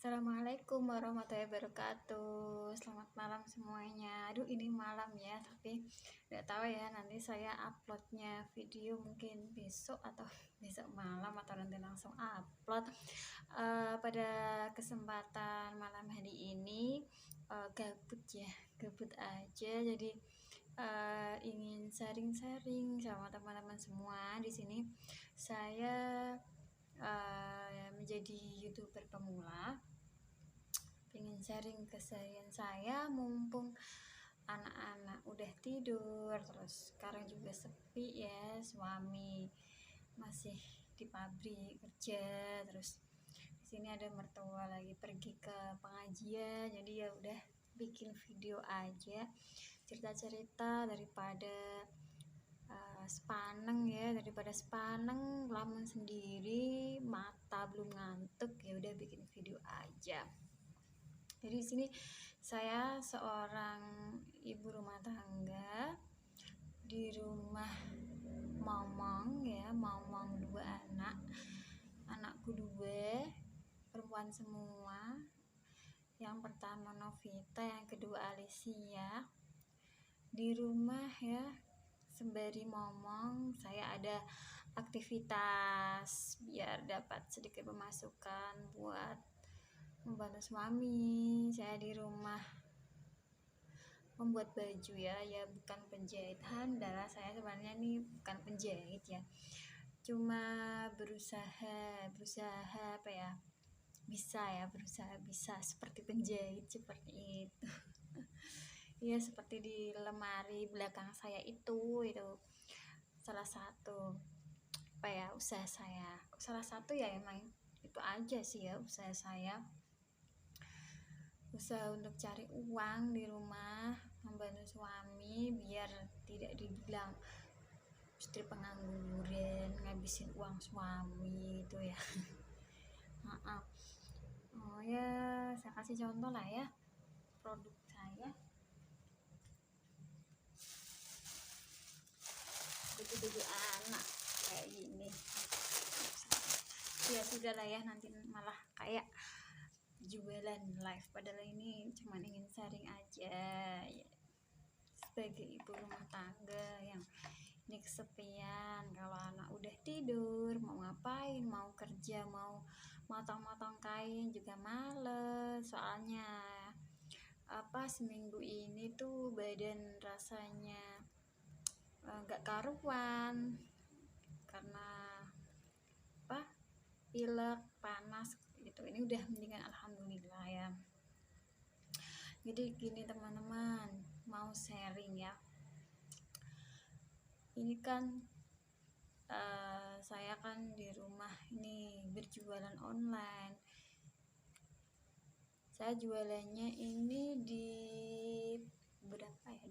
Assalamualaikum warahmatullahi wabarakatuh. Selamat malam semuanya. Aduh, ini malam ya, tapi nggak tahu ya nanti saya uploadnya video mungkin besok atau besok malam atau nanti langsung upload. Pada kesempatan malam hari ini gabut ya, gabut aja. Jadi ingin sharing-sharing sama teman-teman semua di sini. Saya menjadi youtuber pemula, pengen sharing keseharian saya mumpung anak-anak udah tidur, terus sekarang juga sepi ya, suami masih di pabrik kerja, terus di sini ada mertua lagi pergi ke pengajian, jadi ya udah bikin video aja cerita-cerita daripada sepaneng lamun sendiri mata belum ngantuk, ya udah bikin video aja. Jadi di sini saya seorang ibu rumah tangga di rumah momong ya, momong 2 anakku 2 perempuan semua. Yang pertama Novita, yang kedua Alicia. Di rumah ya, sembari momong saya ada aktivitas biar dapat sedikit pemasukan buat membantu suami. Saya di rumah membuat baju ya, bukan penjahit handal. Saya sebenarnya nih bukan penjahit ya, cuma berusaha apa ya, berusaha bisa seperti penjahit seperti itu. Ya, seperti di lemari belakang saya itu salah satu usaha saya. Salah satu ya, emang itu aja sih ya usaha saya. Usaha untuk cari uang di rumah, membantu suami biar tidak dibilang istri pengangguran, ngabisin uang suami itu ya. Oh ya, saya kasih contoh lah ya produk saya. Baju anak kayak gini ya, sudah lah ya, nanti malah kayak jualan live, padahal ini cuma ingin sharing aja ya, sebagai ibu rumah tangga yang ini kesepian. Kalau anak udah tidur mau ngapain, mau kerja, mau motong-motong kain juga males, soalnya seminggu ini tuh badan rasanya nggak karuan karena pilek, panas gitu. Ini udah mendingan alhamdulillah ya. Jadi gini teman-teman, mau sharing ya. Ini kan saya kan di rumah ini berjualan online. Saya jualannya ini di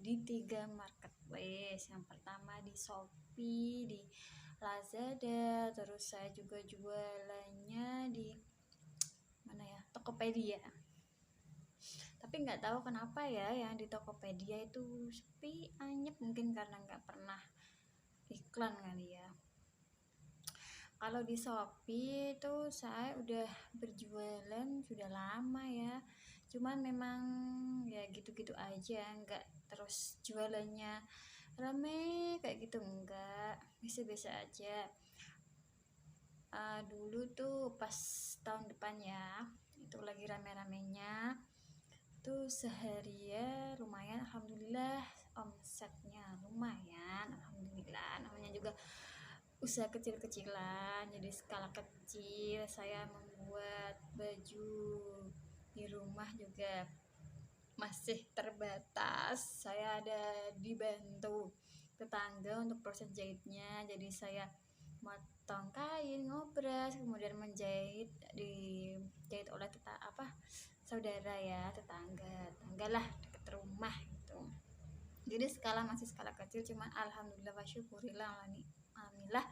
di 3 marketplace. Yang pertama di Shopee, di Lazada, terus saya juga jualannya di Tokopedia. Tapi nggak tahu kenapa ya yang di Tokopedia itu sepi, anyep, mungkin karena nggak pernah iklan kali ya. Kalau di Shopee itu saya udah berjualan sudah lama ya, cuman memang ya gitu-gitu aja, nggak terus jualannya rame kayak gitu, enggak, biasa-biasa aja. Dulu tuh pas tahun depan ya, itu lagi rame-ramenya tuh, sehari ya lumayan, alhamdulillah, omsetnya lumayan, alhamdulillah. Namanya juga usaha kecil-kecilan, jadi skala kecil. Saya membuat baju di rumah juga masih terbatas, saya ada dibantu tetangga untuk proses jahitnya. Jadi saya motong kain, ngobras, kemudian dijahit oleh saudara ya, tetangga lah deket rumah gitu. Jadi masih skala kecil, cuman alhamdulillah wa syukurillah, alhamdulillah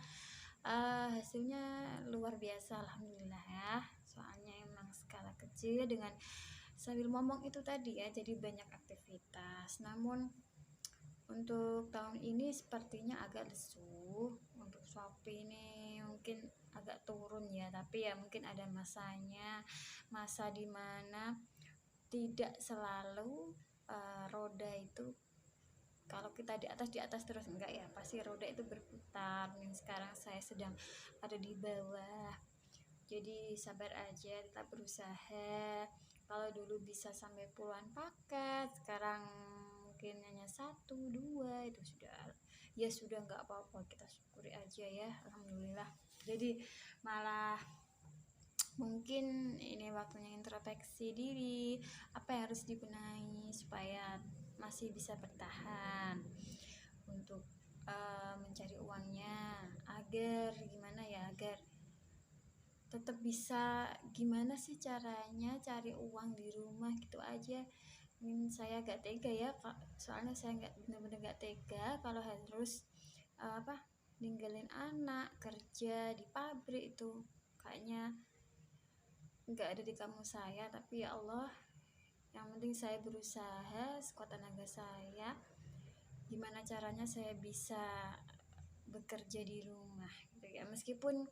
hasilnya luar biasa, alhamdulillah ya. Soalnya emang skala kecil, dengan sambil ngomong itu tadi ya, jadi banyak aktivitas. Namun untuk tahun ini sepertinya agak lesu. Untuk Shopee ini mungkin agak turun ya, tapi ya mungkin ada masanya, masa dimana tidak selalu roda itu kalau kita di atas terus, enggak ya, pasti roda itu berputar. Mungkin sekarang saya sedang ada di bawah, jadi sabar aja, tetap berusaha. Kalau dulu bisa sampai puluhan paket, sekarang mungkin hanya satu dua, itu sudah nggak apa-apa, kita syukuri aja ya, alhamdulillah. Jadi malah mungkin ini waktunya introspeksi diri, apa yang harus dibenahi supaya masih bisa bertahan untuk mencari uangnya, agar gimana ya, agar tetap bisa, gimana sih caranya cari uang di rumah gitu aja. Saya gak tega ya Kak, soalnya saya nggak bener-bener gak tega kalau harus ninggalin anak kerja di pabrik. Itu kayaknya nggak ada di kamu saya, tapi ya Allah, yang penting saya berusaha sekuat tenaga saya, gimana caranya saya bisa bekerja di rumah gitu ya. Meskipun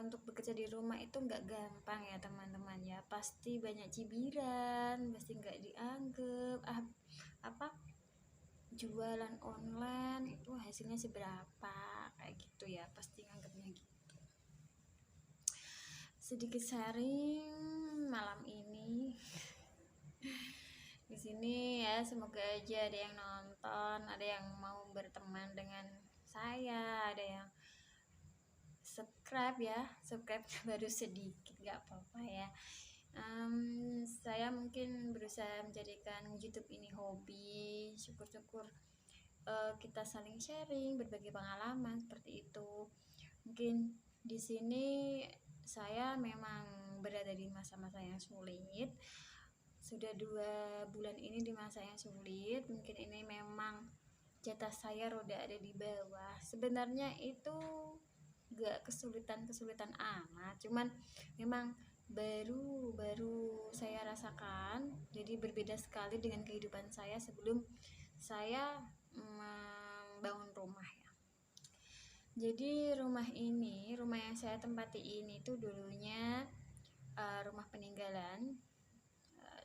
untuk bekerja di rumah itu nggak gampang ya teman-teman ya, pasti banyak cibiran, pasti nggak dianggap jualan online itu hasilnya seberapa, kayak gitu ya, pasti nganggapnya gitu. Sedikit sharing malam ini di sini ya, semoga aja ada yang nonton, ada yang mau berteman dengan saya, ada yang subscribe baru sedikit, nggak apa-apa ya. Saya mungkin berusaha menjadikan YouTube ini hobi, syukur-syukur kita saling sharing, berbagi pengalaman seperti itu. Mungkin di sini saya memang berada di masa-masa yang sulit, sudah 2 bulan ini di masa yang sulit. Mungkin ini memang jatah saya roda ada di bawah. Sebenarnya itu gak kesulitan amat, cuman memang baru saya rasakan, jadi berbeda sekali dengan kehidupan saya sebelum saya membangun rumah ya. Jadi rumah yang saya tempati ini tuh dulunya rumah peninggalan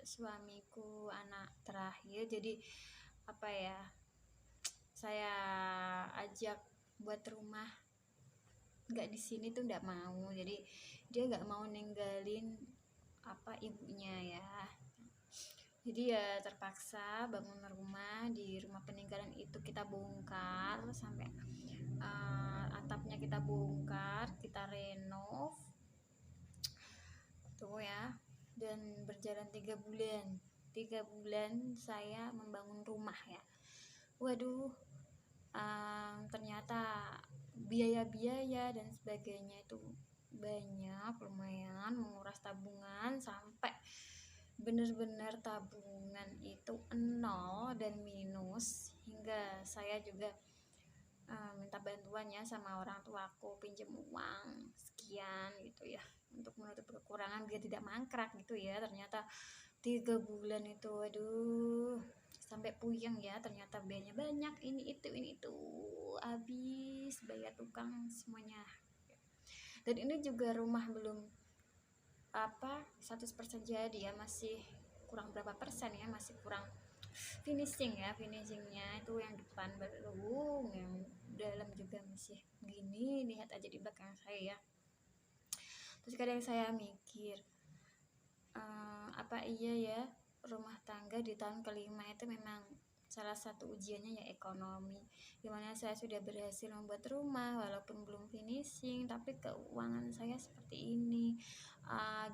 suamiku, anak terakhir. Jadi saya ajak buat rumah nggak di sini tuh nggak mau, jadi dia nggak mau ninggalin ibunya ya. Jadi ya terpaksa bangun rumah di rumah peninggalan itu. Kita bongkar sampai atapnya, kita bongkar, kita renov tuh ya. Dan berjalan 3 bulan saya membangun rumah ya. Waduh, ternyata biaya-biaya dan sebagainya itu banyak, lumayan menguras tabungan, sampai benar-benar tabungan itu 0 dan minus, hingga saya juga minta bantuannya sama orang tuaku, pinjam uang sekian gitu ya, untuk menutup kekurangan biar tidak mangkrak gitu ya. Ternyata 3 bulan itu aduh, sampai puyeng ya, ternyata biayanya banyak, ini itu habis, bayar tukang semuanya. Dan ini juga rumah belum 100% jadi ya, masih kurang berapa persen ya, masih kurang finishingnya itu yang depan belum, yang dalam juga masih begini, lihat aja di belakang saya ya. Terus kadang saya mikir, iya ya, rumah tangga di tahun kelima itu memang salah satu ujiannya ya ekonomi, dimana saya sudah berhasil membuat rumah walaupun belum finishing, tapi keuangan saya seperti ini.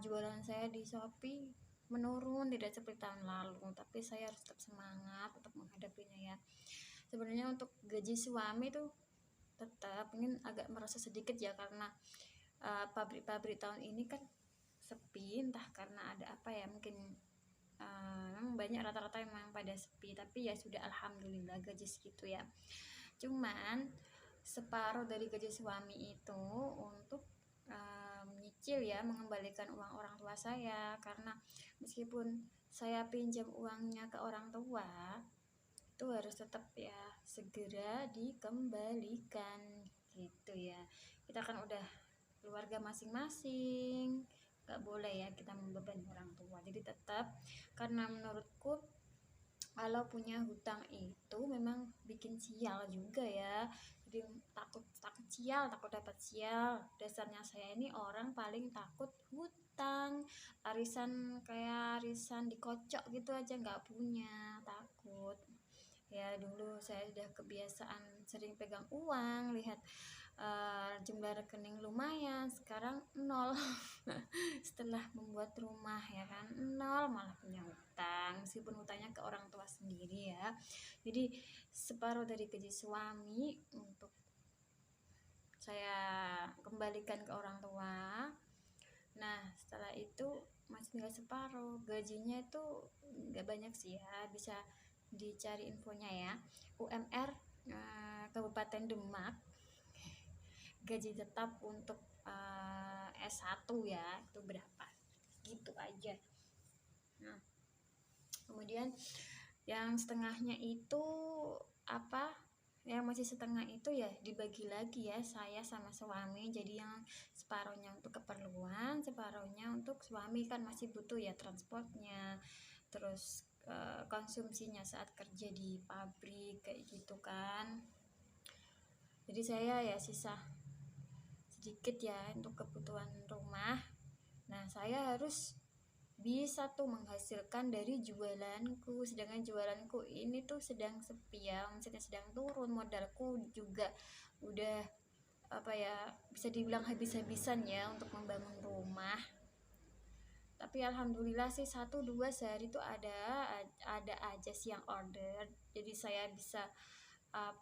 Jualan saya di Shopee menurun, tidak seperti tahun lalu, tapi saya harus tetap semangat untuk menghadapinya ya. Sebenarnya untuk gaji suami tuh tetap ingin agak merasa sedikit ya, karena pabrik-pabrik tahun ini kan sepi, entah karena ada mungkin memang banyak, rata-rata memang pada sepi, tapi ya sudah, alhamdulillah gaji segitu ya. Cuman separuh dari gaji suami itu untuk menyicil ya, mengembalikan uang orang tua saya, karena meskipun saya pinjam uangnya ke orang tua, itu harus tetap ya segera dikembalikan gitu ya. kita kan udah keluarga masing-masing, nggak boleh ya kita membebani orang tua. Jadi tetap, karena menurutku kalau punya hutang itu memang bikin sial juga ya. Jadi takut takut sial, takut dapat sial. Dasarnya saya ini orang paling takut hutang. Arisan kayak arisan dikocok gitu aja nggak punya, takut. Ya dulu saya udah kebiasaan sering pegang uang, lihat jumlah rekening lumayan, sekarang nol. Setelah membuat rumah ya kan, nol, malah punya hutang, meskipun hutangnya ke orang tua sendiri ya. Jadi separuh dari gaji suami untuk saya kembalikan ke orang tua. Nah setelah itu masih tinggal separuh. Gajinya itu nggak banyak sih ya, bisa dicari infonya ya. UMR Kabupaten Demak, gaji tetap untuk S1 ya itu berapa, gitu aja. Nah kemudian yang setengahnya itu apa, yang masih setengah itu ya dibagi lagi ya, saya sama suami. Jadi yang separuhnya untuk keperluan, separuhnya untuk suami, kan masih butuh ya transportnya, terus konsumsinya saat kerja di pabrik kayak gitu kan. Jadi saya ya sisa sedikit ya untuk kebutuhan rumah. Nah saya harus bisa tuh menghasilkan dari jualanku, sedangkan jualanku ini tuh sedang sepi ya, omsetnya sedang turun, modalku juga udah apa ya, bisa dibilang habis-habisan ya untuk membangun rumah. Tapi alhamdulillah sih 1-2 sehari tuh ada aja sih yang order, jadi saya bisa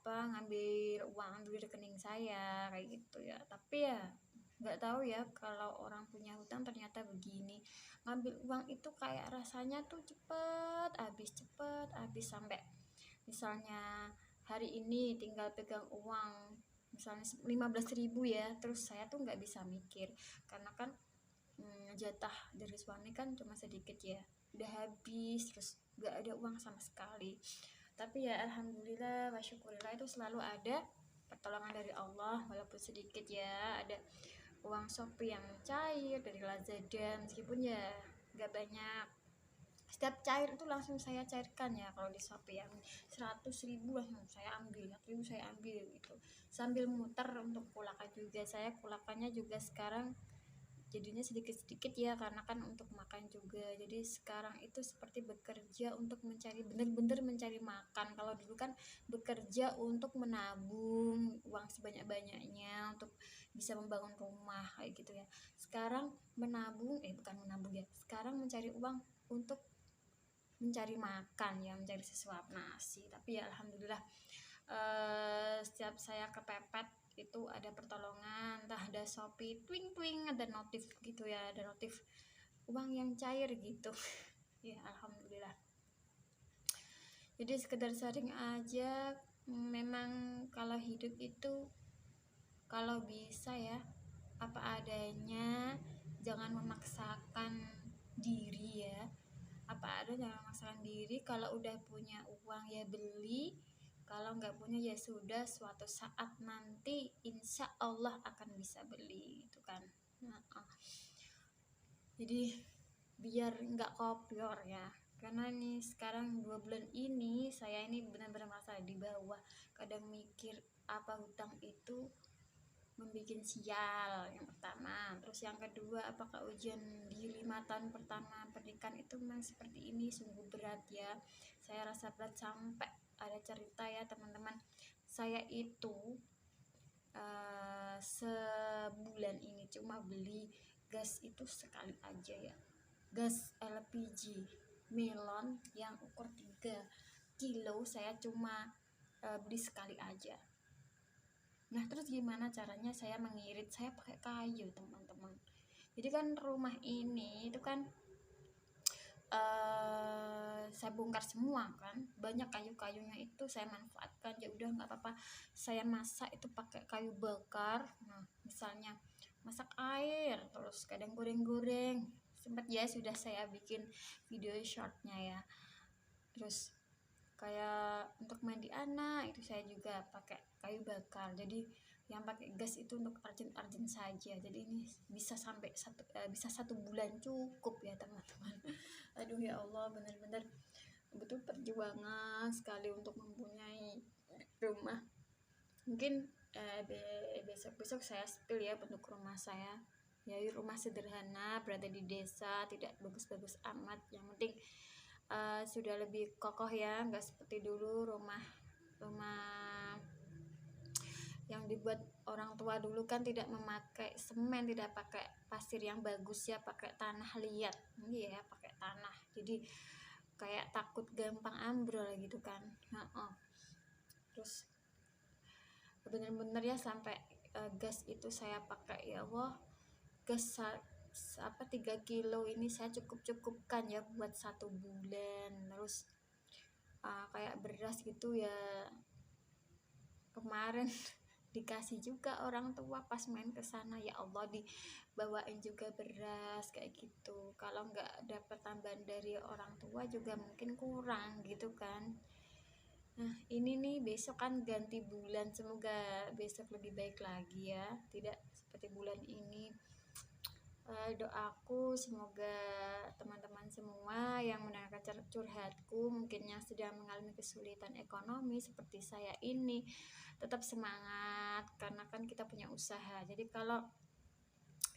ngambil uang di rekening saya kayak gitu ya. Tapi ya nggak tahu ya, kalau orang punya hutang ternyata begini, ngambil uang itu kayak rasanya tuh cepet habis, sampai misalnya hari ini tinggal pegang uang misalnya 15.000 ya, terus saya tuh nggak bisa mikir, karena kan jatah dari suami kan cuma sedikit ya, udah habis, terus nggak ada uang sama sekali. Tapi ya alhamdulillah wa syukurillah itu selalu ada pertolongan dari Allah, walaupun sedikit ya. Ada uang Shopee yang cair dari Lazada, meskipun ya nggak banyak, setiap cair itu langsung saya cairkan ya. Kalau di Shopee yang 100.000 langsung saya ambil, 100.000 saya ambil gitu, sambil muter untuk kulakan juga. Saya kulakannya juga sekarang jadinya sedikit-sedikit ya, karena kan untuk makan juga. Jadi sekarang itu seperti bekerja untuk mencari, bener-bener mencari makan. Kalau dulu kan bekerja untuk menabung uang sebanyak-banyaknya untuk bisa membangun rumah kayak gitu ya. Sekarang menabung, bukan menabung ya, sekarang mencari uang untuk mencari makan ya, mencari sesuap nasi. Tapi ya alhamdulillah, setiap saya kepepet itu ada pertolongan, entah ada Shopee twing ada notif gitu ya, ada notif uang yang cair gitu. Ya alhamdulillah. Jadi sekedar sharing aja, memang kalau hidup itu kalau bisa ya apa adanya, jangan memaksakan diri ya, apa ada jangan memaksakan diri. Kalau udah punya uang ya beli, kalau nggak punya ya sudah, suatu saat nanti insya Allah akan bisa beli gitu kan. Jadi biar nggak kopior ya, karena nih sekarang 2 bulan ini saya ini benar-benar merasa di bawah. Kadang mikir apa hutang itu membuat sial, yang pertama. Terus yang kedua, apakah ujian di 5 tahun pertama pernikahan itu memang seperti ini, sungguh berat ya. Saya rasa berat, sampai ada cerita ya teman-teman, saya itu sebulan ini cuma beli gas itu sekali aja ya, gas LPG melon yang ukur 3 kilo saya cuma beli sekali aja. Nah terus gimana caranya saya mengirit? Saya pakai kayu teman-teman. Jadi kan rumah ini itu kan saya bongkar semua kan, banyak kayu-kayunya itu saya manfaatkan. Ya udah nggak apa-apa, saya masak itu pakai kayu bakar. Nah misalnya masak air, terus kadang goreng-goreng, sempat ya sudah saya bikin video shortnya ya. Terus kayak untuk mandi anak itu saya juga pakai kayu bakar. Jadi yang pakai gas itu untuk urgent saja. Jadi ini bisa sampai bisa 1 bulan cukup ya teman-teman. Aduh ya Allah, benar-benar betul perjuangan sekali untuk mempunyai rumah. Mungkin besok-besok saya spill ya bentuk rumah saya. Ya, rumah sederhana, berada di desa, tidak bagus-bagus amat. Yang penting sudah lebih kokoh ya, nggak seperti dulu rumah yang dibuat orang tua dulu kan tidak memakai semen, tidak pakai pasir yang bagus ya, pakai tanah liat. Iya, pakai tanah. Jadi kayak takut gampang ambrol gitu kan. Terus bener-bener ya sampai gas itu saya pakai, ya Allah, gas 3 kilo ini saya cukupkan ya buat 1 bulan. Terus kayak beras gitu ya, kemarin dikasih juga orang tua pas main ke sana, ya Allah, dibawain juga beras kayak gitu. Kalau nggak dapat tambahan dari orang tua juga mungkin kurang gitu kan. Nah ini nih besok kan ganti bulan, semoga besok lebih baik lagi ya, tidak seperti bulan ini. Doaku semoga teman-teman semua yang mendengarkan curhatku, mungkin yang sedang mengalami kesulitan ekonomi seperti saya ini, tetap semangat, karena kan kita punya usaha. Jadi kalau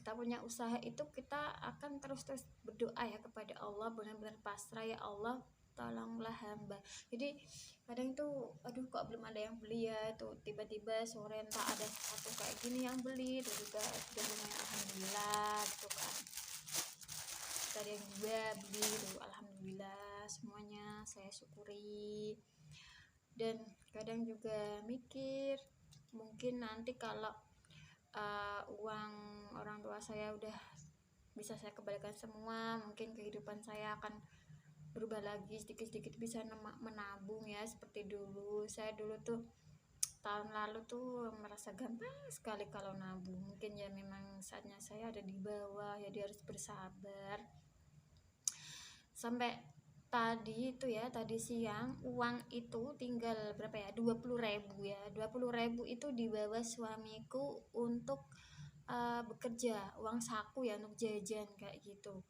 kita punya usaha itu kita akan terus berdoa ya kepada Allah, benar-benar pasrah, ya Allah tolonglah hamba. Jadi kadang itu aduh kok belum ada yang beli ya, itu tiba-tiba sore entah ada satu kayak gini yang beli, itu juga sudah lumayan alhamdulillah gitu kan. Ada yang juga beli gitu, alhamdulillah, semuanya saya syukuri. Dan kadang juga mikir mungkin nanti kalau uang orang tua saya udah bisa saya kembalikan semua, mungkin kehidupan saya akan berubah lagi, sedikit-sedikit bisa menabung ya seperti dulu. Saya dulu tuh tahun lalu tuh merasa gampang sekali kalau nabung. Mungkin ya memang saatnya saya ada di bawah, jadi harus bersabar. Sampai tadi siang uang itu tinggal berapa ya, 20.000 ya, 20.000 itu dibawa suamiku untuk bekerja, uang saku ya untuk jajan kayak gitu.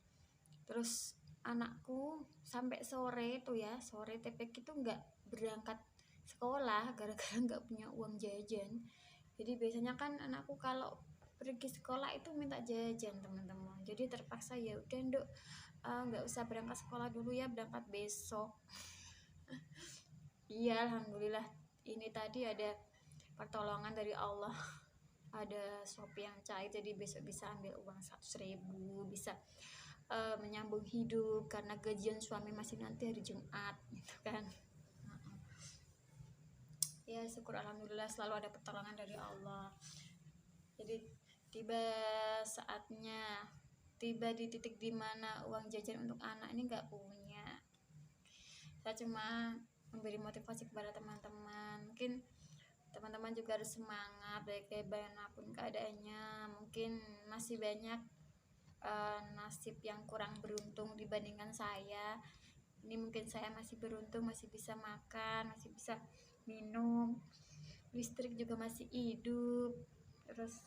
Terus anakku sampai sore itu ya, sore TPK itu nggak berangkat sekolah gara-gara nggak punya uang jajan. Jadi biasanya kan anakku kalau pergi sekolah itu minta jajan teman-teman, jadi terpaksa ya udah Nduk, nggak usah berangkat sekolah dulu ya, berangkat besok. Iya, alhamdulillah ini tadi ada pertolongan dari Allah, ada Shopee yang cair, jadi besok bisa ambil uang 100.000, bisa menyambung hidup karena gajian suami masih nanti hari Jumat gitu kan. Ya syukur alhamdulillah, selalu ada pertolongan dari Allah. Jadi tiba di titik dimana uang jajan untuk anak ini nggak punya. Saya cuma memberi motivasi kepada teman-teman, mungkin teman-teman juga harus semangat baik bagaimanapun keadaannya. Mungkin masih banyak nasib yang kurang beruntung dibandingkan saya. Ini mungkin saya masih beruntung, masih bisa makan, masih bisa minum, listrik juga masih hidup, terus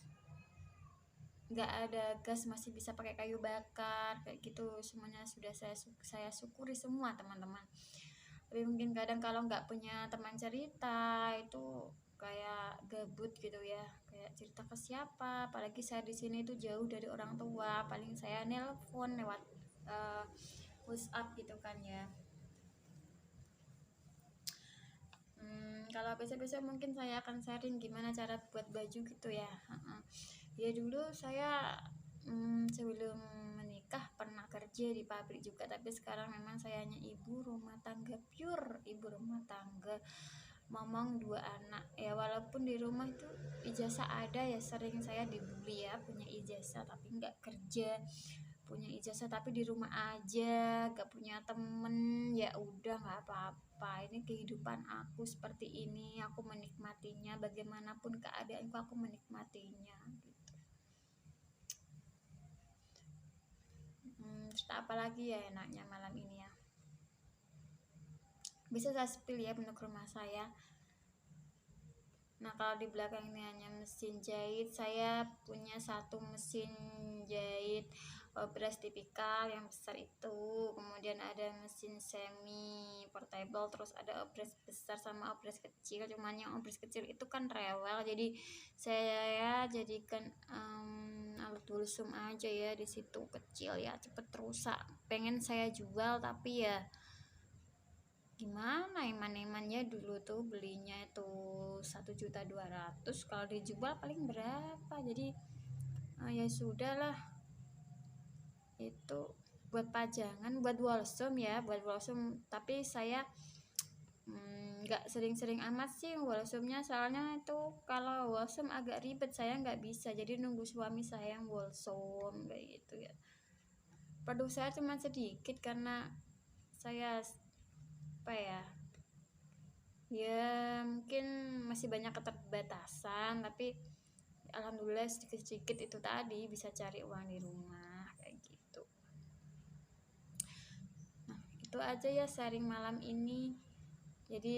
nggak ada gas, masih bisa pakai kayu bakar kayak gitu. Semuanya sudah saya syukuri semua teman-teman. Tapi mungkin kadang kalau nggak punya teman cerita itu kayak gabut gitu ya, kayak cerita ke siapa, apalagi saya di sini itu jauh dari orang tua, paling saya nelpon lewat WhatsApp gitu kan ya. Kalau besok-besok mungkin saya akan sharing gimana cara buat baju gitu ya. Ya dulu saya sebelum menikah pernah kerja di pabrik juga, tapi sekarang memang saya hanya ibu rumah tangga, pure ibu rumah tangga, momong 2 anak ya. Walaupun di rumah itu ijazah ada ya, sering saya dibully ya, punya ijazah tapi nggak kerja, punya ijazah tapi di rumah aja, gak punya temen. Ya udah, nggak apa-apa, ini kehidupan aku seperti ini, aku menikmatinya, bagaimanapun keadaanku aku menikmatinya gitu. Cerita apa lagi ya enaknya malam ini ya, bisa saya spill ya bentuk rumah saya. Nah, kalau di belakang ini hanya mesin jahit, saya punya satu mesin jahit obras tipikal yang besar itu, kemudian ada mesin semi portable, terus ada obras besar sama obras kecil. Cuman yang obras kecil itu kan rewel, jadi saya jadikan alat bulsum aja ya di situ, kecil ya, cepet rusak. Pengen saya jual tapi ya gimana, iman-imannya dulu tuh belinya itu 1.200.000, kalau dijual paling berapa, jadi ya sudahlah, itu buat pajangan, buat walsum ya, buat walsum. Tapi saya nggak sering-sering amat sih walsumnya, soalnya itu kalau walsum agak ribet, saya nggak bisa, jadi nunggu suami saya yang walsum kayak gitu ya. Produk saya cuma sedikit karena saya apa ya mungkin masih banyak keterbatasan, tapi alhamdulillah sedikit-sedikit itu tadi bisa cari uang di rumah kayak gitu. Nah, itu aja ya sharing malam ini. Jadi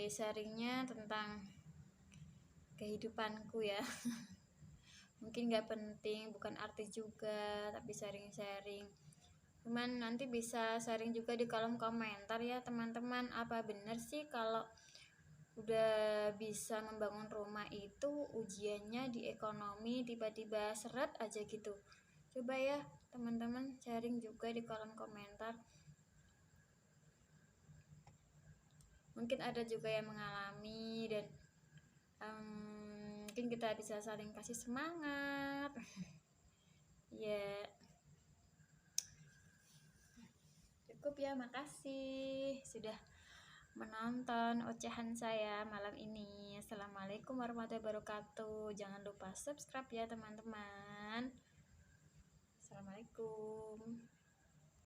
sharingnya tentang kehidupanku ya. Mungkin gak penting, bukan artis juga, tapi sharing-sharing. Cuman nanti bisa sharing juga di kolom komentar ya teman-teman, apa bener sih kalau udah bisa membangun rumah itu ujiannya di ekonomi tiba-tiba seret aja gitu. Coba ya teman-teman sharing juga di kolom komentar. Mungkin ada juga yang mengalami, dan mungkin kita bisa saling kasih semangat. Ya, cukup ya, makasih sudah menonton ocehan saya malam ini. Assalamualaikum warahmatullahi wabarakatuh. Jangan lupa subscribe ya teman-teman. Assalamualaikum.